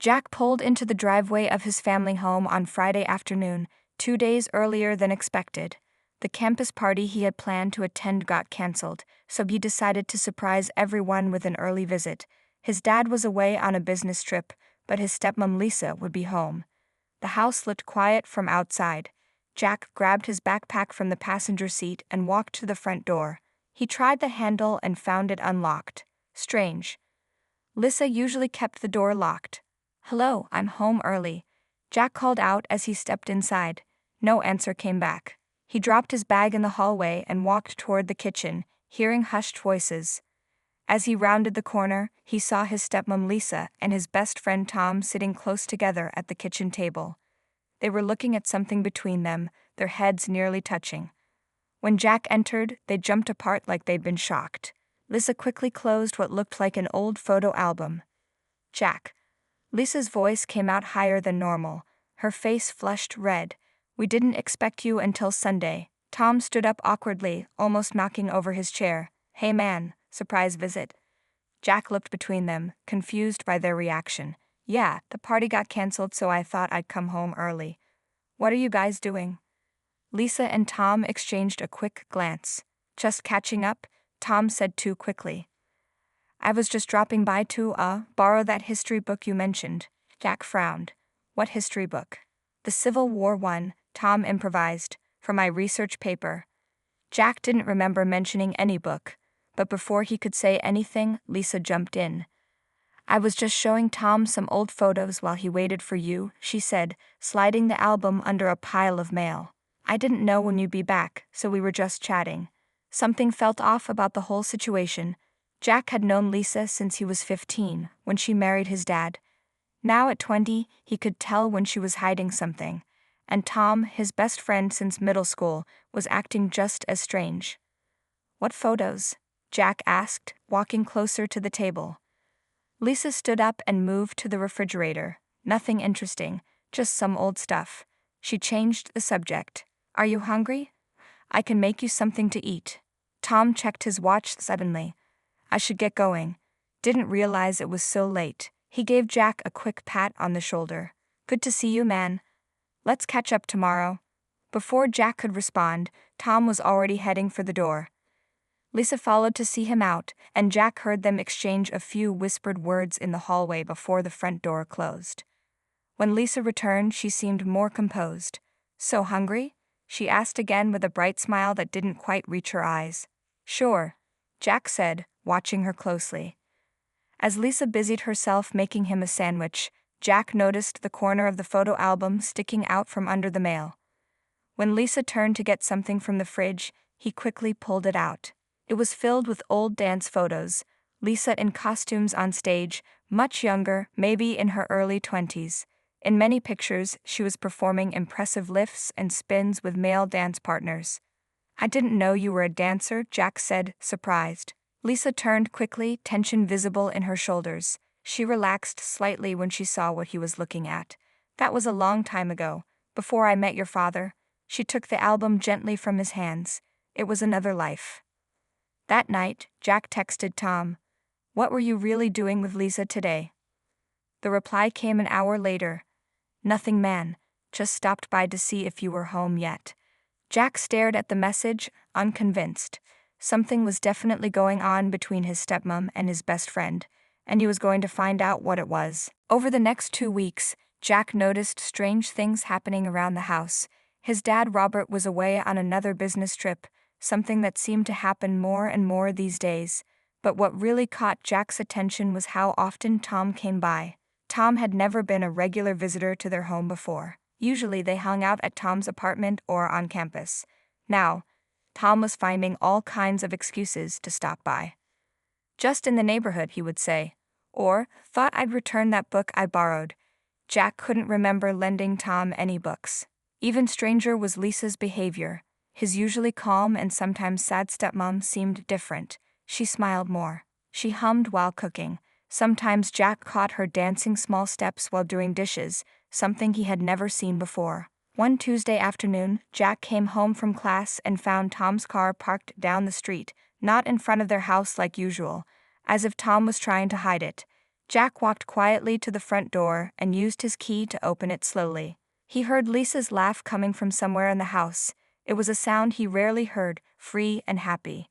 Jack pulled into the driveway of his family home on Friday afternoon, 2 days earlier than expected. The campus party he had planned to attend got canceled, so he decided to surprise everyone with an early visit. His dad was away on a business trip, but his stepmom Lisa would be home. The house looked quiet from outside. Jack grabbed his backpack from the passenger seat and walked to the front door. He tried the handle and found it unlocked. Strange. Lisa usually kept the door locked. "Hello, I'm home early," Jack called out as he stepped inside. No answer came back. He dropped his bag in the hallway and walked toward the kitchen, hearing hushed voices. As he rounded the corner, he saw his stepmom Lisa and his best friend Tom sitting close together at the kitchen table. They were looking at something between them, their heads nearly touching. When Jack entered, they jumped apart like they'd been shocked. Lisa quickly closed what looked like an old photo album. "Jack." Lisa's voice came out higher than normal. Her face flushed red. "We didn't expect you until Sunday." Tom stood up awkwardly, almost knocking over his chair. "Hey man, surprise visit." Jack looked between them, confused by their reaction. "Yeah, the party got canceled, so I thought I'd come home early." "What are you guys doing?" Lisa and Tom exchanged a quick glance. "Just catching up," Tom said too quickly. "I was just dropping by to, borrow that history book you mentioned." Jack frowned. "What history book?" "The Civil War one," Tom improvised, "for my research paper." Jack didn't remember mentioning any book, but before he could say anything, Lisa jumped in. "I was just showing Tom some old photos while he waited for you," she said, sliding the album under a pile of mail. "I didn't know when you'd be back, so we were just chatting." Something felt off about the whole situation. Jack had known Lisa since he was 15, when she married his dad. Now at 20, he could tell when she was hiding something. And Tom, his best friend since middle school, was acting just as strange. "What photos?" Jack asked, walking closer to the table. Lisa stood up and moved to the refrigerator. "Nothing interesting, just some old stuff." She changed the subject. "Are you hungry? I can make you something to eat." Tom checked his watch suddenly. "I should get going. Didn't realize it was so late." He gave Jack a quick pat on the shoulder. "Good to see you, man. Let's catch up tomorrow." Before Jack could respond, Tom was already heading for the door. Lisa followed to see him out, and Jack heard them exchange a few whispered words in the hallway before the front door closed. When Lisa returned, she seemed more composed. "So hungry?" she asked again with a bright smile that didn't quite reach her eyes. "Sure," Jack said, watching her closely. As Lisa busied herself making him a sandwich, Jack noticed the corner of the photo album sticking out from under the mail. When Lisa turned to get something from the fridge, he quickly pulled it out. It was filled with old dance photos, Lisa in costumes on stage, much younger, maybe in her early 20s. In many pictures, she was performing impressive lifts and spins with male dance partners. "I didn't know you were a dancer," Jack said, surprised. Lisa turned quickly, tension visible in her shoulders. She relaxed slightly when she saw what he was looking at. "That was a long time ago, before I met your father." She took the album gently from his hands. It was another life. That night, Jack texted Tom, "What were you really doing with Lisa today?" The reply came an hour later. "Nothing, man. Just stopped by to see if you were home yet." Jack stared at the message, unconvinced. Something was definitely going on between his stepmom and his best friend, and he was going to find out what it was. Over the next 2 weeks, Jack noticed strange things happening around the house. His dad Robert was away on another business trip, something that seemed to happen more and more these days. But what really caught Jack's attention was how often Tom came by. Tom had never been a regular visitor to their home before. Usually they hung out at Tom's apartment or on campus. Now, Tom was finding all kinds of excuses to stop by. "Just in the neighborhood," he would say. Or, "Thought I'd return that book I borrowed." Jack couldn't remember lending Tom any books. Even stranger was Lisa's behavior. His usually calm and sometimes sad stepmom seemed different. She smiled more. She hummed while cooking. Sometimes Jack caught her dancing small steps while doing dishes, something he had never seen before. One Tuesday afternoon, Jack came home from class and found Tom's car parked down the street, not in front of their house like usual, as if Tom was trying to hide it. Jack walked quietly to the front door and used his key to open it slowly. He heard Lisa's laugh coming from somewhere in the house. It was a sound he rarely heard, free and happy.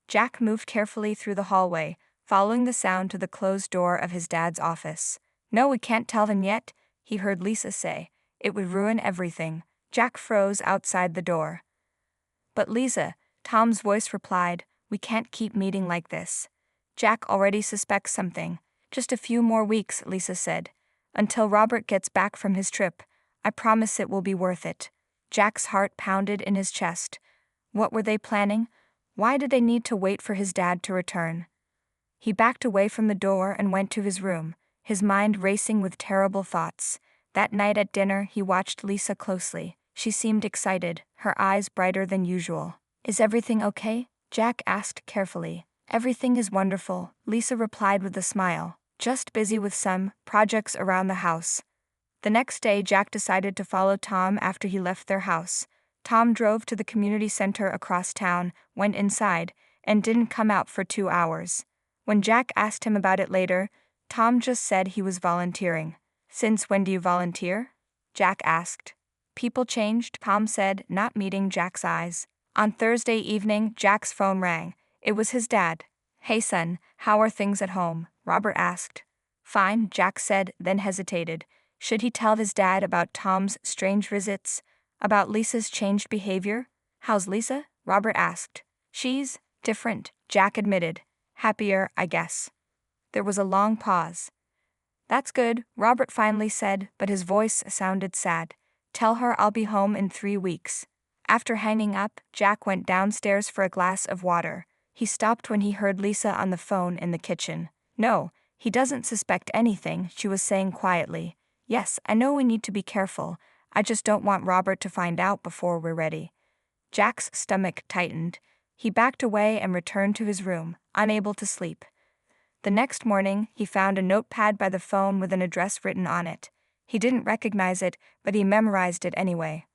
Jack moved carefully through the hallway, following the sound to the closed door of his dad's office. "No, we can't tell them yet," he heard Lisa say. "It would ruin everything." Jack froze outside the door. "But Lisa," Tom's voice replied, "we can't keep meeting like this." Jack already suspects something. "Just a few more weeks," Lisa said. "Until Robert gets back from his trip. I promise it will be worth it." Jack's heart pounded in his chest. What were they planning? Why did they need to wait for his dad to return? He backed away from the door and went to his room, his mind racing with terrible thoughts. That night at dinner, he watched Lisa closely. She seemed excited, her eyes brighter than usual. "Is everything okay?" Jack asked carefully. "Everything is wonderful," Lisa replied with a smile. "Just busy with some projects around the house." The next day, Jack decided to follow Tom after he left their house. Tom drove to the community center across town, went inside, and didn't come out for 2 hours. When Jack asked him about it later, Tom just said he was volunteering. "Since when do you volunteer?" Jack asked. "People changed," Tom said, not meeting Jack's eyes. On Thursday evening, Jack's phone rang. It was his dad. "Hey son, how are things at home?" Robert asked. "Fine," Jack said, then hesitated. Should he tell his dad about Tom's strange visits? About Lisa's changed behavior? "How's Lisa?" Robert asked. "She's different," Jack admitted. "Happier, I guess." There was a long pause. "That's good," Robert finally said, but his voice sounded sad. "Tell her I'll be home in 3 weeks." After hanging up, Jack went downstairs for a glass of water. He stopped when he heard Lisa on the phone in the kitchen. "No, he doesn't suspect anything," she was saying quietly. "Yes, I know we need to be careful. I just don't want Robert to find out before we're ready." Jack's stomach tightened. He backed away and returned to his room, unable to sleep. The next morning, he found a notepad by the phone with an address written on it. He didn't recognize it, but he memorized it anyway.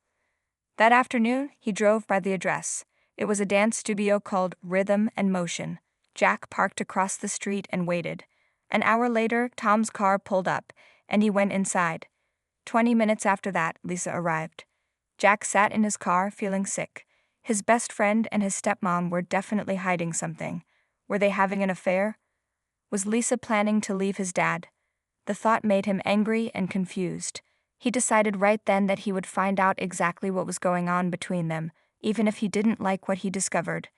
That afternoon, he drove by the address. It was a dance studio called Rhythm and Motion. Jack parked across the street and waited. An hour later, Tom's car pulled up, and he went inside. 20 minutes after that, Lisa arrived. Jack sat in his car, feeling sick. His best friend and his stepmom were definitely hiding something. Were they having an affair? Was Lisa planning to leave his dad? The thought made him angry and confused. He decided right then that he would find out exactly what was going on between them, even if he didn't like what he discovered.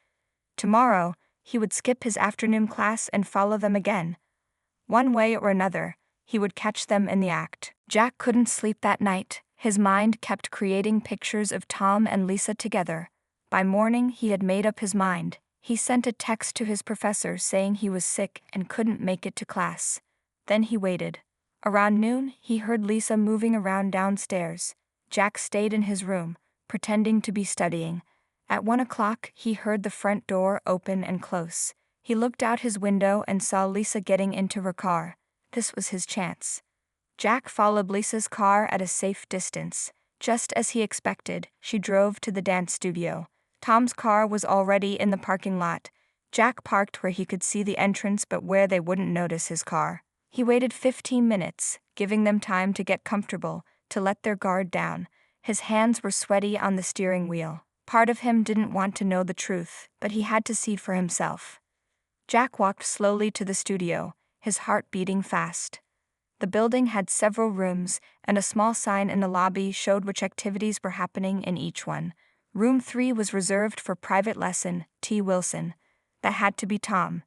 Tomorrow, he would skip his afternoon class and follow them again. One way or another, he would catch them in the act. Jack couldn't sleep that night. His mind kept creating pictures of Tom and Lisa together. By morning, he had made up his mind. He sent a text to his professor saying he was sick and couldn't make it to class. Then he waited. Around noon, he heard Lisa moving around downstairs. Jack stayed in his room, pretending to be studying. At 1 o'clock, he heard the front door open and close. He looked out his window and saw Lisa getting into her car. This was his chance. Jack followed Lisa's car at a safe distance. Just as he expected, she drove to the dance studio. Tom's car was already in the parking lot. Jack parked where he could see the entrance but where they wouldn't notice his car. He waited 15 minutes, giving them time to get comfortable, to let their guard down. His hands were sweaty on the steering wheel. Part of him didn't want to know the truth, but he had to see for himself. Jack walked slowly to the studio, his heart beating fast. The building had several rooms, and a small sign in the lobby showed which activities were happening in each one. Room 3 was reserved for private lesson, T. Wilson. That had to be Tom.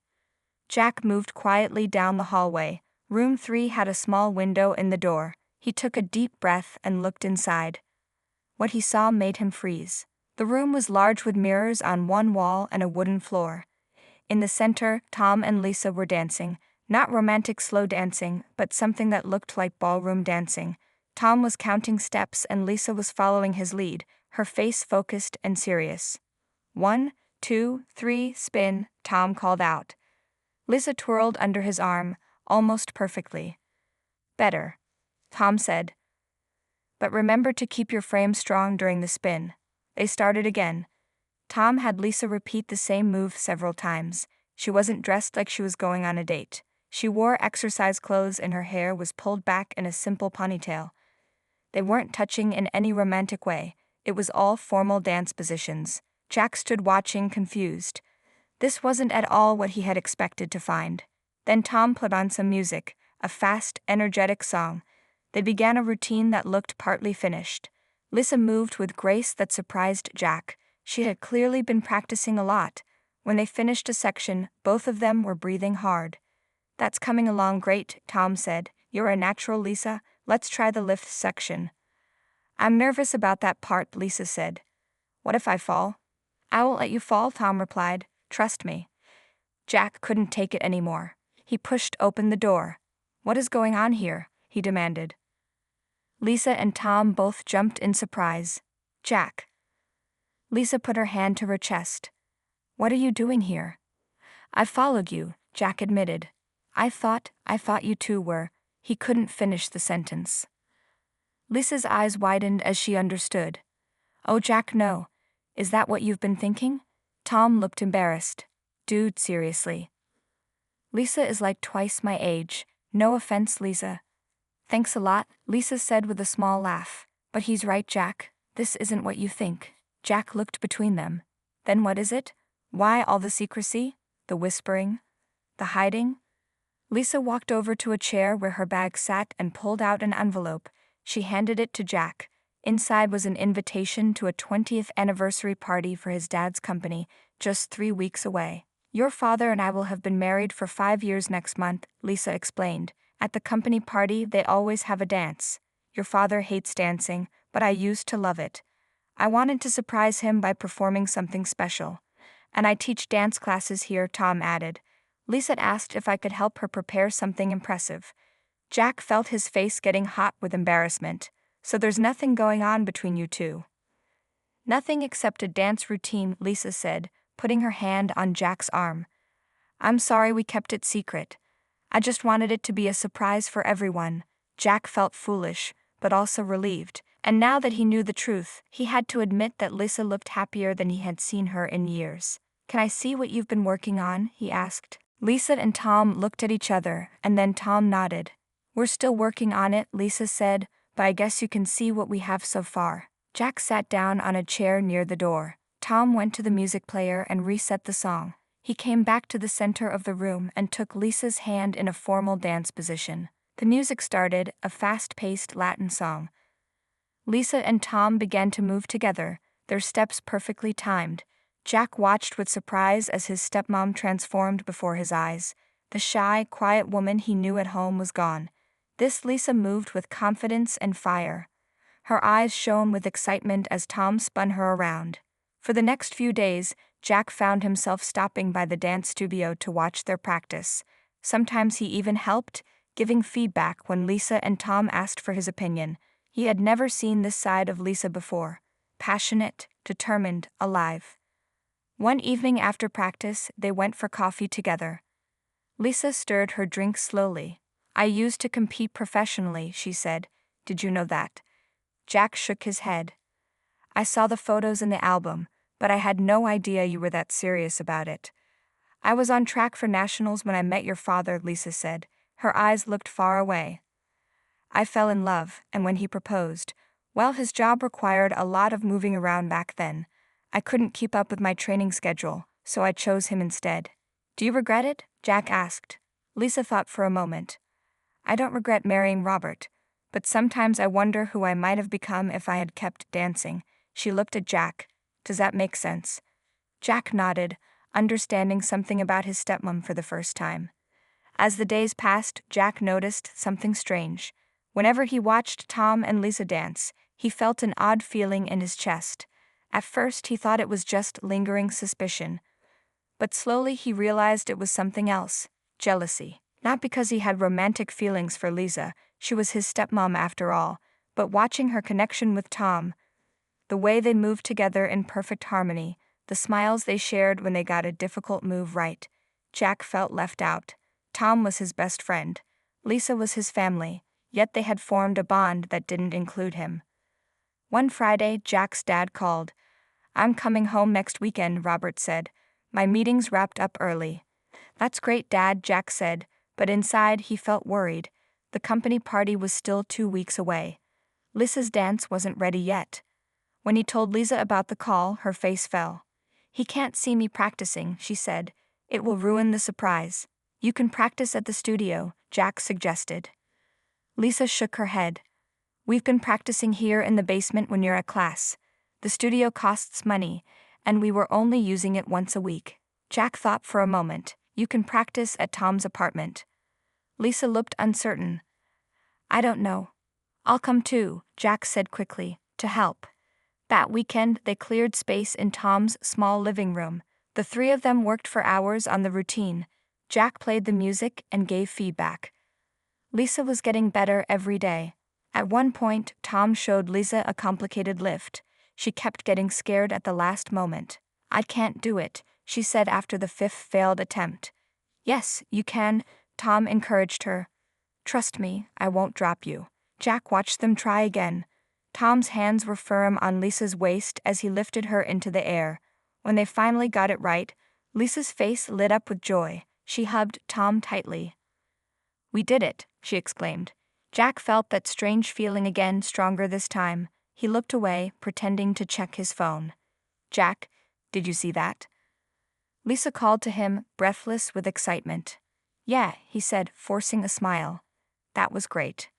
Jack moved quietly down the hallway. Room 3 had a small window in the door. He took a deep breath and looked inside. What he saw made him freeze. The room was large with mirrors on one wall and a wooden floor. In the center, Tom and Lisa were dancing. Not romantic slow dancing, but something that looked like ballroom dancing. Tom was counting steps and Lisa was following his lead, her face focused and serious. 1, 2, 3, spin, Tom called out. Lisa twirled under his arm, almost perfectly. Better, Tom said. But remember to keep your frame strong during the spin. They started again. Tom had Lisa repeat the same move several times. She wasn't dressed like she was going on a date. She wore exercise clothes and her hair was pulled back in a simple ponytail. They weren't touching in any romantic way, it was all formal dance positions. Jack stood watching, confused. This wasn't at all what he had expected to find. Then Tom put on some music, a fast, energetic song. They began a routine that looked partly finished. Lisa moved with grace that surprised Jack. She had clearly been practicing a lot. When they finished a section, both of them were breathing hard. "That's coming along great," Tom said. "You're a natural, Lisa. Let's try the lift section." "I'm nervous about that part," Lisa said. "What if I fall?" "I won't let you fall," Tom replied. "Trust me." Jack couldn't take it anymore. He pushed open the door. "What is going on here?" he demanded. Lisa and Tom both jumped in surprise. "Jack." Lisa put her hand to her chest. "What are you doing here?" "I followed you," Jack admitted. I thought you two were." He couldn't finish the sentence. Lisa's eyes widened as she understood. "Oh, Jack, no. Is that what you've been thinking?" Tom looked embarrassed. "Dude, seriously." "Lisa is like twice my age. No offense, Lisa." "Thanks a lot," Lisa said with a small laugh. "But he's right, Jack. This isn't what you think." Jack looked between them. "Then what is it? Why all the secrecy? The whispering? The hiding?" Lisa walked over to a chair where her bag sat and pulled out an envelope. She handed it to Jack. Inside was an invitation to a 20th anniversary party for his dad's company, just 3 weeks away. "Your father and I will have been married for 5 years next month," Lisa explained. "At the company party, they always have a dance. Your father hates dancing, but I used to love it. I wanted to surprise him by performing something special. And I teach dance classes here," Tom added. Lisa asked if I could help her prepare something impressive. Jack felt his face getting hot with embarrassment. "So there's nothing going on between you two?" "Nothing except a dance routine," Lisa said, putting her hand on Jack's arm. "I'm sorry we kept it secret. I just wanted it to be a surprise for everyone." Jack felt foolish, but also relieved, and now that he knew the truth, he had to admit that Lisa looked happier than he had seen her in years. "Can I see what you've been working on?" he asked. Lisa and Tom looked at each other, and then Tom nodded. "We're still working on it," Lisa said, "but I guess you can see what we have so far." Jack sat down on a chair near the door. Tom went to the music player and reset the song. He came back to the center of the room and took Lisa's hand in a formal dance position. The music started, a fast-paced Latin song. Lisa and Tom began to move together, their steps perfectly timed. Jack watched with surprise as his stepmom transformed before his eyes. The shy, quiet woman he knew at home was gone. This Lisa moved with confidence and fire. Her eyes shone with excitement as Tom spun her around. For the next few days, Jack found himself stopping by the dance studio to watch their practice. Sometimes he even helped, giving feedback when Lisa and Tom asked for his opinion. He had never seen this side of Lisa before. Passionate, determined, alive. One evening after practice, they went for coffee together. Lisa stirred her drink slowly. "I used to compete professionally," she said. "Did you know that?" Jack shook his head. "I saw the photos in the album, but I had no idea you were that serious about it." "I was on track for nationals when I met your father," Lisa said. Her eyes looked far away. "I fell in love, and when he proposed, well, his job required a lot of moving around back then. I couldn't keep up with my training schedule, so I chose him instead." "Do you regret it?" Jack asked. Lisa thought for a moment. "I don't regret marrying Robert, but sometimes I wonder who I might have become if I had kept dancing." She looked at Jack. "Does that make sense?" Jack nodded, understanding something about his stepmom for the first time. As the days passed, Jack noticed something strange. Whenever he watched Tom and Lisa dance, he felt an odd feeling in his chest. At first he thought it was just lingering suspicion, but slowly he realized it was something else: jealousy. Not because he had romantic feelings for Lisa, she was his stepmom after all, but watching her connection with Tom, the way they moved together in perfect harmony, the smiles they shared when they got a difficult move right. Jack felt left out. Tom was his best friend. Lisa was his family, yet they had formed a bond that didn't include him. One Friday, Jack's dad called. "I'm coming home next weekend," Robert said. "My meeting's wrapped up early." "That's great, Dad," Jack said, but inside he felt worried. The company party was still 2 weeks away. Lisa's dance wasn't ready yet. When he told Lisa about the call, her face fell. "He can't see me practicing," she said. "It will ruin the surprise." "You can practice at the studio," Jack suggested. Lisa shook her head. "We've been practicing here in the basement when you're at class. The studio costs money, and we were only using it once a week." Jack thought for a moment. "You can practice at Tom's apartment." Lisa looked uncertain. "I don't know. I'll come too," Jack said quickly, "to help." That weekend, they cleared space in Tom's small living room. The three of them worked for hours on the routine. Jack played the music and gave feedback. Lisa was getting better every day. At one point, Tom showed Lisa a complicated lift. She kept getting scared at the last moment. "I can't do it," she said after the fifth failed attempt. "Yes, you can," Tom encouraged her. "Trust me, I won't drop you." Jack watched them try again. Tom's hands were firm on Lisa's waist as he lifted her into the air. When they finally got it right, Lisa's face lit up with joy. She hugged Tom tightly. "We did it," she exclaimed. Jack felt that strange feeling again, stronger this time. He looked away, pretending to check his phone. "Jack, did you see that?" Lisa called to him, breathless with excitement. "Yeah," he said, forcing a smile. "That was great."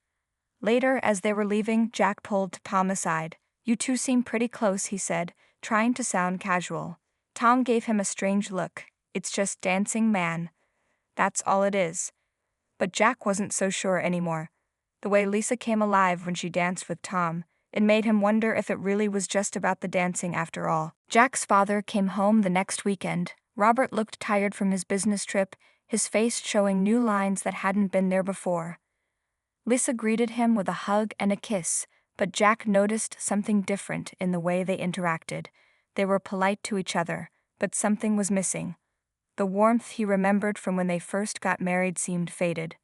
Later, as they were leaving, Jack pulled Tom aside. "You two seem pretty close," he said, trying to sound casual. Tom gave him a strange look. "It's just dancing, man. That's all it is." But Jack wasn't so sure anymore. The way Lisa came alive when she danced with Tom, it made him wonder if it really was just about the dancing after all. Jack's father came home the next weekend. Robert looked tired from his business trip, his face showing new lines that hadn't been there before. Lisa greeted him with a hug and a kiss, but Jack noticed something different in the way they interacted. They were polite to each other, but something was missing. The warmth he remembered from when they first got married seemed faded.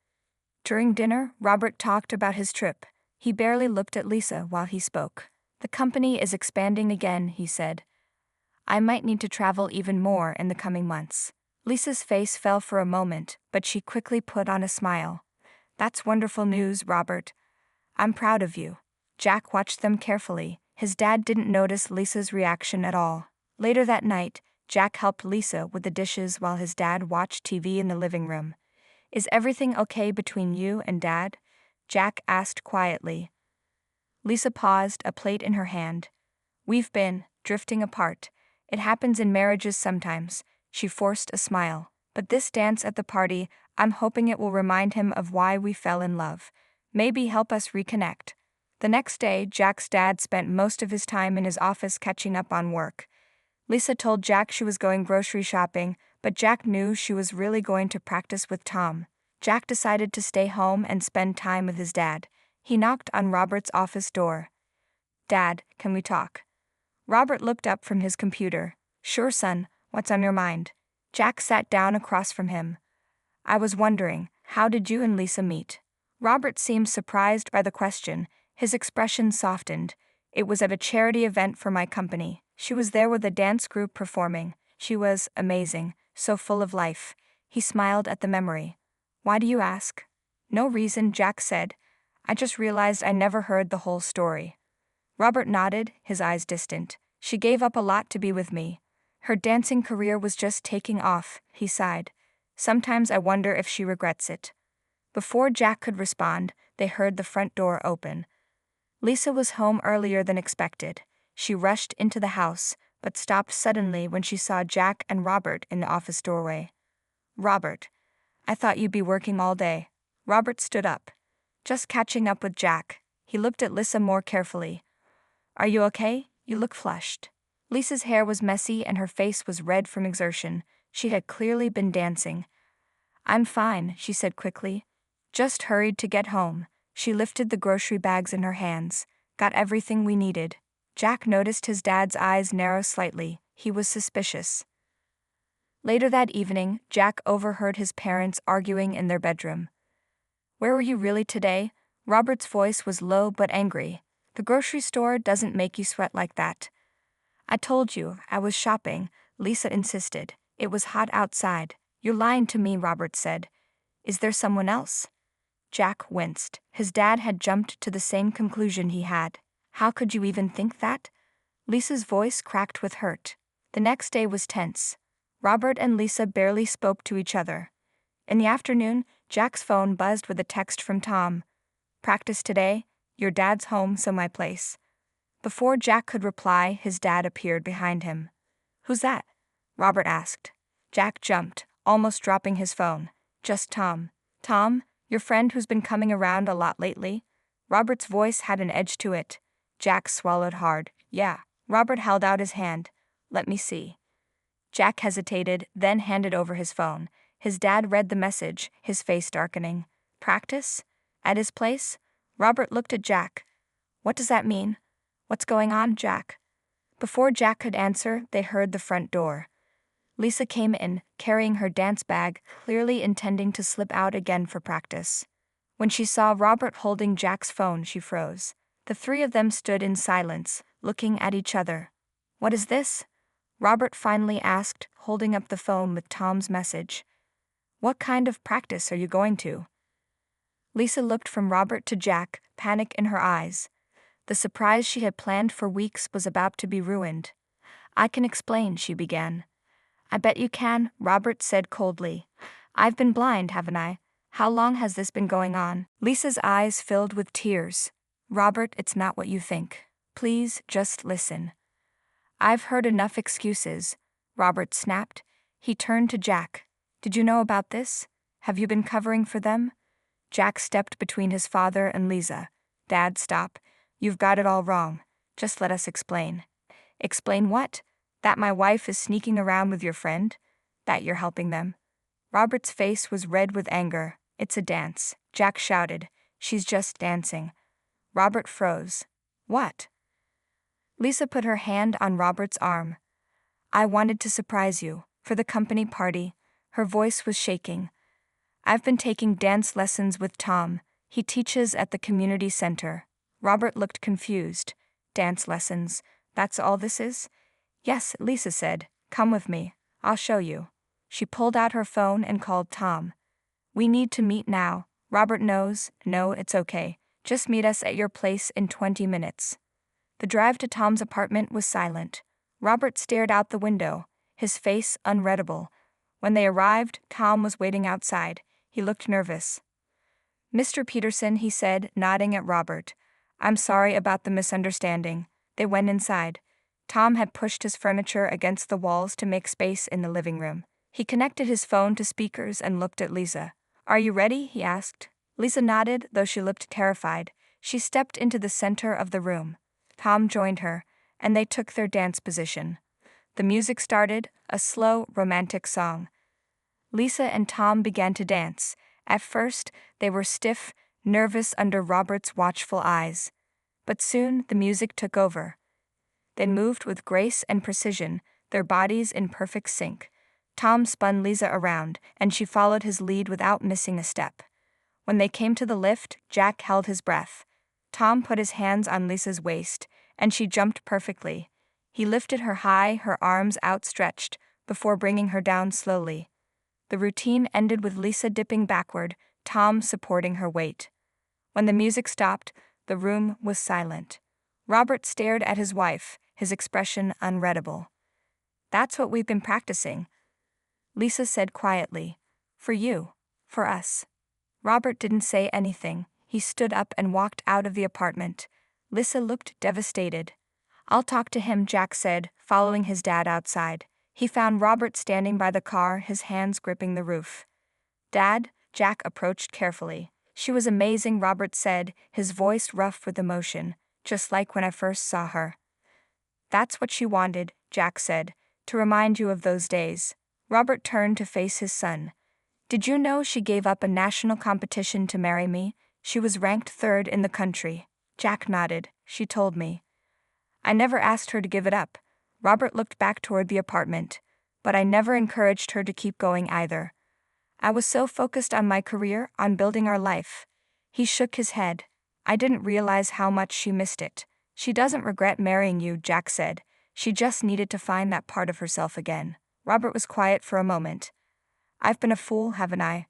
During dinner, Robert talked about his trip. He barely looked at Lisa while he spoke. "The company is expanding again," he said. "I might need to travel even more in the coming months." Lisa's face fell for a moment, but she quickly put on a smile. "That's wonderful news, Robert. I'm proud of you." Jack watched them carefully. His dad didn't notice Lisa's reaction at all. Later that night, Jack helped Lisa with the dishes while his dad watched TV in the living room. "Is everything okay between you and Dad?" Jack asked quietly. Lisa paused, a plate in her hand. "We've been drifting apart. It happens in marriages sometimes." She forced a smile. "But this dance at the party, I'm hoping it will remind him of why we fell in love. Maybe help us reconnect." The next day, Jack's dad spent most of his time in his office catching up on work. Lisa told Jack she was going grocery shopping, but Jack knew she was really going to practice with Tom. Jack decided to stay home and spend time with his dad. He knocked on Robert's office door. "Dad, can we talk?" Robert looked up from his computer. "Sure, son, what's on your mind?" Jack sat down across from him. "I was wondering, how did you and Lisa meet?" Robert seemed surprised by the question. His expression softened. "It was at a charity event for my company. She was there with a dance group performing. She was amazing, so full of life." He smiled at the memory. "Why do you ask?" "No reason," Jack said. "I just realized I never heard the whole story." Robert nodded, his eyes distant. "She gave up a lot to be with me. Her dancing career was just taking off," he sighed. "Sometimes I wonder if she regrets it." Before Jack could respond, they heard the front door open. Lisa was home earlier than expected. She rushed into the house, but stopped suddenly when she saw Jack and Robert in the office doorway. "Robert, I thought you'd be working all day." Robert stood up. "Just catching up with Jack." He looked at Lisa more carefully. "Are you okay? You look flushed." Lisa's hair was messy and her face was red from exertion. She had clearly been dancing. "I'm fine," she said quickly. "Just hurried to get home." She lifted the grocery bags in her hands. "Got everything we needed." Jack noticed his dad's eyes narrow slightly. He was suspicious. Later that evening, Jack overheard his parents arguing in their bedroom. "Where were you really today?" Robert's voice was low but angry. "The grocery store doesn't make you sweat like that." "I told you, I was shopping," Lisa insisted. "It was hot outside." "You're lying to me," Robert said. Is there someone else? Jack winced. His dad had jumped to the same conclusion he had. How could you even think that? Lisa's voice cracked with hurt. The next day was tense. Robert and Lisa barely spoke to each other. In the afternoon, Jack's phone buzzed with a text from Tom. Practice today? Your dad's home, so my place. Before Jack could reply, his dad appeared behind him. Who's that? Robert asked. Jack jumped, almost dropping his phone. Just Tom. Tom, your friend who's been coming around a lot lately? Robert's voice had an edge to it. Jack swallowed hard. Yeah. Robert held out his hand. Let me see. Jack hesitated, then handed over his phone. His dad read the message, his face darkening. Practice? At his place? Robert looked at Jack. What does that mean? What's going on, Jack? Before Jack could answer, they heard the front door. Lisa came in, carrying her dance bag, clearly intending to slip out again for practice. When she saw Robert holding Jack's phone, she froze. The three of them stood in silence, looking at each other. What is this? Robert finally asked, holding up the phone with Tom's message. What kind of practice are you going to? Lisa looked from Robert to Jack, panic in her eyes. The surprise she had planned for weeks was about to be ruined. I can explain, she began. I bet you can, Robert said coldly. I've been blind, haven't I? How long has this been going on? Lisa's eyes filled with tears. Robert, it's not what you think. Please, just listen. I've heard enough excuses, Robert snapped. He turned to Jack. Did you know about this? Have you been covering for them? Jack stepped between his father and Lisa. Dad, stop. You've got it all wrong. Just let us explain. Explain what? That my wife is sneaking around with your friend? That you're helping them? Robert's face was red with anger. It's a dance, Jack shouted. She's just dancing. Robert froze. What? Lisa put her hand on Robert's arm. I wanted to surprise you, for the company party. Her voice was shaking. I've been taking dance lessons with Tom. He teaches at the community center. Robert looked confused. Dance lessons, that's all this is? Yes, Lisa said. Come with me. I'll show you. She pulled out her phone and called Tom. We need to meet now. Robert knows. No, it's okay. Just meet us at your place in 20 minutes. The drive to Tom's apartment was silent. Robert stared out the window, his face unreadable. When they arrived, Tom was waiting outside. He looked nervous. Mr. Peterson, he said, nodding at Robert. I'm sorry about the misunderstanding. They went inside. Tom had pushed his furniture against the walls to make space in the living room. He connected his phone to speakers and looked at Lisa. Are you ready? He asked. Lisa nodded, though she looked terrified. She stepped into the center of the room. Tom joined her, and they took their dance position. The music started, a slow, romantic song. Lisa and Tom began to dance. At first, they were stiff, nervous under Robert's watchful eyes. But soon, the music took over. They moved with grace and precision, their bodies in perfect sync. Tom spun Lisa around, and she followed his lead without missing a step. When they came to the lift, Jack held his breath. Tom put his hands on Lisa's waist, and she jumped perfectly. He lifted her high, her arms outstretched, before bringing her down slowly. The routine ended with Lisa dipping backward, Tom supporting her weight. When the music stopped, the room was silent. Robert stared at his wife, his expression unreadable. That's what we've been practicing, Lisa said quietly. For you. For us. Robert didn't say anything. He stood up and walked out of the apartment. Lisa looked devastated. I'll talk to him, Jack said, following his dad outside. He found Robert standing by the car, his hands gripping the roof. Dad? Jack approached carefully. She was amazing, Robert said, his voice rough with emotion, just like when I first saw her. That's what she wanted, Jack said, to remind you of those days. Robert turned to face his son. Did you know she gave up a national competition to marry me? She was ranked 3rd in the country. Jack nodded. She told me. I never asked her to give it up. Robert looked back toward the apartment. But I never encouraged her to keep going either. I was so focused on my career, on building our life. He shook his head. I didn't realize how much she missed it. She doesn't regret marrying you, Jack said. She just needed to find that part of herself again. Robert was quiet for a moment. I've been a fool, haven't I?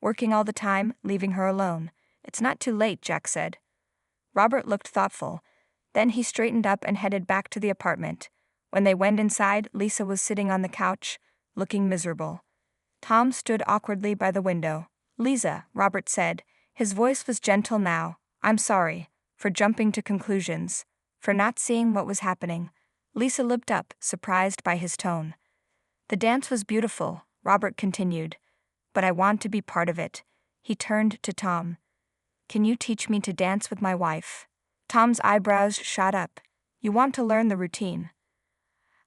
Working all the time, leaving her alone. It's not too late, Jack said. Robert looked thoughtful. Then he straightened up and headed back to the apartment. When they went inside, Lisa was sitting on the couch, looking miserable. Tom stood awkwardly by the window. Lisa, Robert said. His voice was gentle now. I'm sorry. For jumping to conclusions. For not seeing what was happening. Lisa looked up, surprised by his tone. The dance was beautiful, Robert continued. But I want to be part of it. He turned to Tom. Can you teach me to dance with my wife? Tom's eyebrows shot up. You want to learn the routine?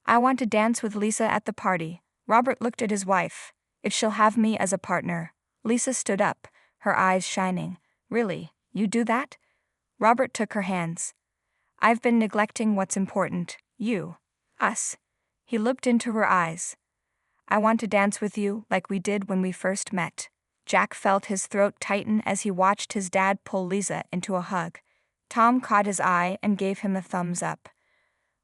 I want to dance with Lisa at the party. Robert looked at his wife. If she'll have me as a partner. Lisa stood up, her eyes shining. Really, you do that? Robert took her hands. I've been neglecting what's important. You. Us. He looked into her eyes. I want to dance with you like we did when we first met. Jack felt his throat tighten as he watched his dad pull Lisa into a hug. Tom caught his eye and gave him a thumbs up.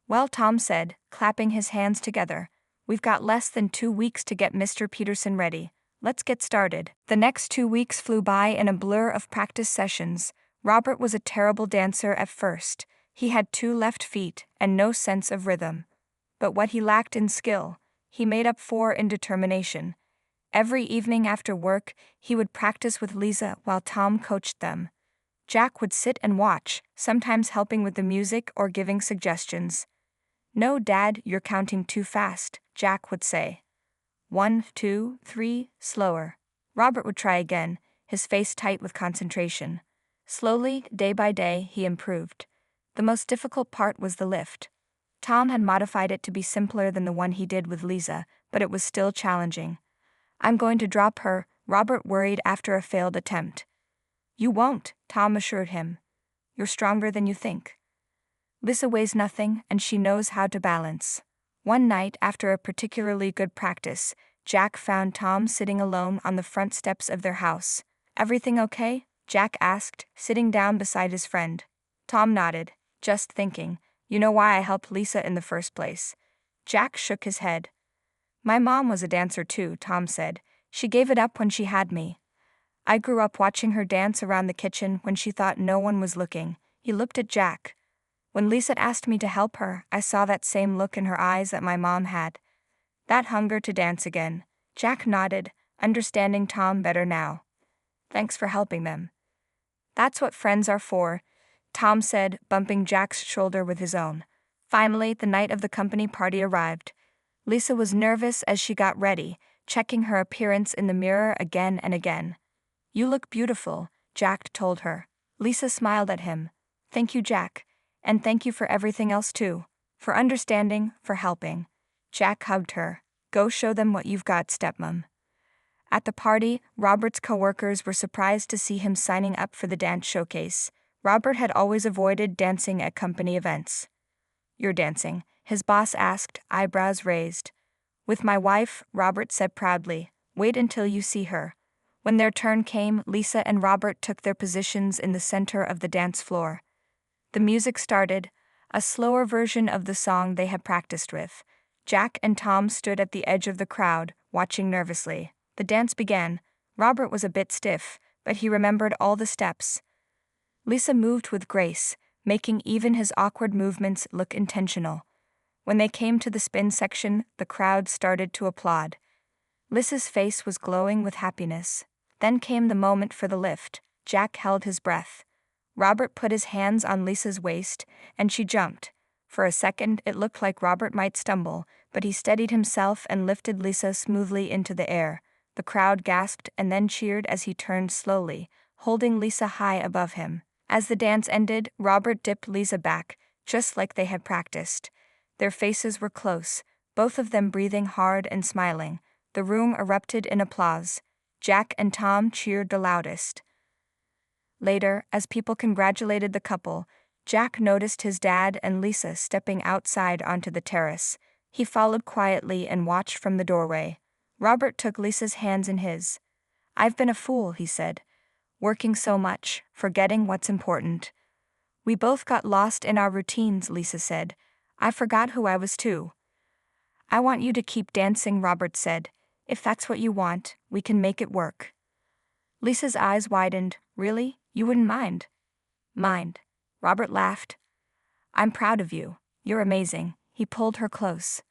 Well, Tom said, clapping his hands together, we've got less than 2 weeks to get Mr. Peterson ready. Let's get started. The next 2 weeks flew by in a blur of practice sessions. Robert was a terrible dancer at first. He had 2 left feet and no sense of rhythm. But what he lacked in skill, he made up for in determination. Every evening after work, he would practice with Lisa while Tom coached them. Jack would sit and watch, sometimes helping with the music or giving suggestions. No, Dad, you're counting too fast, Jack would say. 1, 2, 3, slower. Robert would try again, his face tight with concentration. Slowly, day by day, he improved. The most difficult part was the lift. Tom had modified it to be simpler than the one he did with Lisa, but it was still challenging. I'm going to drop her, Robert worried after a failed attempt. You won't, Tom assured him. You're stronger than you think. Lisa weighs nothing, and she knows how to balance. One night, after a particularly good practice, Jack found Tom sitting alone on the front steps of their house. Everything okay? Jack asked, sitting down beside his friend. Tom nodded, just thinking. You know why I helped Lisa in the first place? Jack shook his head. My mom was a dancer too, Tom said. She gave it up when she had me. I grew up watching her dance around the kitchen when she thought no one was looking. He looked at Jack. When Lisa asked me to help her, I saw that same look in her eyes that my mom had. That hunger to dance again. Jack nodded, understanding Tom better now. Thanks for helping them. That's what friends are for, Tom said, bumping Jack's shoulder with his own. Finally, the night of the company party arrived. Lisa was nervous as she got ready, checking her appearance in the mirror again and again. You look beautiful, Jack told her. Lisa smiled at him. Thank you, Jack. And thank you for everything else too. For understanding, for helping. Jack hugged her. Go show them what you've got, Stepmom. At the party, Robert's co-workers were surprised to see him signing up for the dance showcase. Robert had always avoided dancing at company events. You're dancing, his boss asked, eyebrows raised. With my wife, Robert said proudly. Wait until you see her. When their turn came, Lisa and Robert took their positions in the center of the dance floor. The music started, a slower version of the song they had practiced with. Jack and Tom stood at the edge of the crowd, watching nervously. The dance began. Robert was a bit stiff, but he remembered all the steps. Lisa moved with grace, making even his awkward movements look intentional. When they came to the spin section, the crowd started to applaud. Lisa's face was glowing with happiness. Then came the moment for the lift. Jack held his breath. Robert put his hands on Lisa's waist, and she jumped. For a second, it looked like Robert might stumble, but he steadied himself and lifted Lisa smoothly into the air. The crowd gasped and then cheered as he turned slowly, holding Lisa high above him. As the dance ended, Robert dipped Lisa back, just like they had practiced. Their faces were close, both of them breathing hard and smiling. The room erupted in applause. Jack and Tom cheered the loudest. Later, as people congratulated the couple, Jack noticed his dad and Lisa stepping outside onto the terrace. He followed quietly and watched from the doorway. Robert took Lisa's hands in his. I've been a fool, he said. Working so much, forgetting what's important. We both got lost in our routines, Lisa said. I forgot who I was too. I want you to keep dancing, Robert said. If that's what you want, we can make it work. Lisa's eyes widened. Really? You wouldn't mind? Mind. Robert laughed. I'm proud of you. You're amazing. He pulled her close.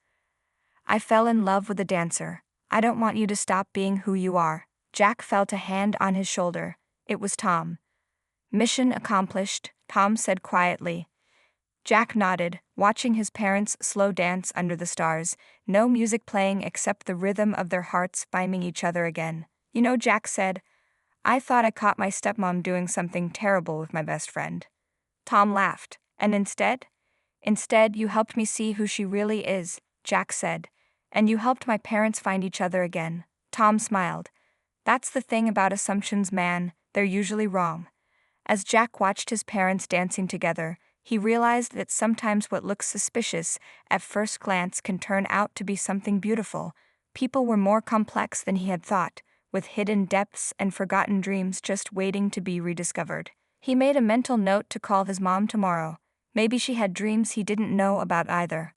I fell in love with a dancer. I don't want you to stop being who you are. Jack felt a hand on his shoulder. It was Tom. Mission accomplished, Tom said quietly. Jack nodded, watching his parents slow dance under the stars, no music playing except the rhythm of their hearts finding each other again. You know, Jack said, I thought I caught my stepmom doing something terrible with my best friend. Tom laughed. And instead? Instead, you helped me see who she really is, Jack said. And you helped my parents find each other again. Tom smiled. That's the thing about assumptions, man, they're usually wrong. As Jack watched his parents dancing together, he realized that sometimes what looks suspicious at first glance can turn out to be something beautiful. People were more complex than he had thought, with hidden depths and forgotten dreams just waiting to be rediscovered. He made a mental note to call his mom tomorrow. Maybe she had dreams he didn't know about either.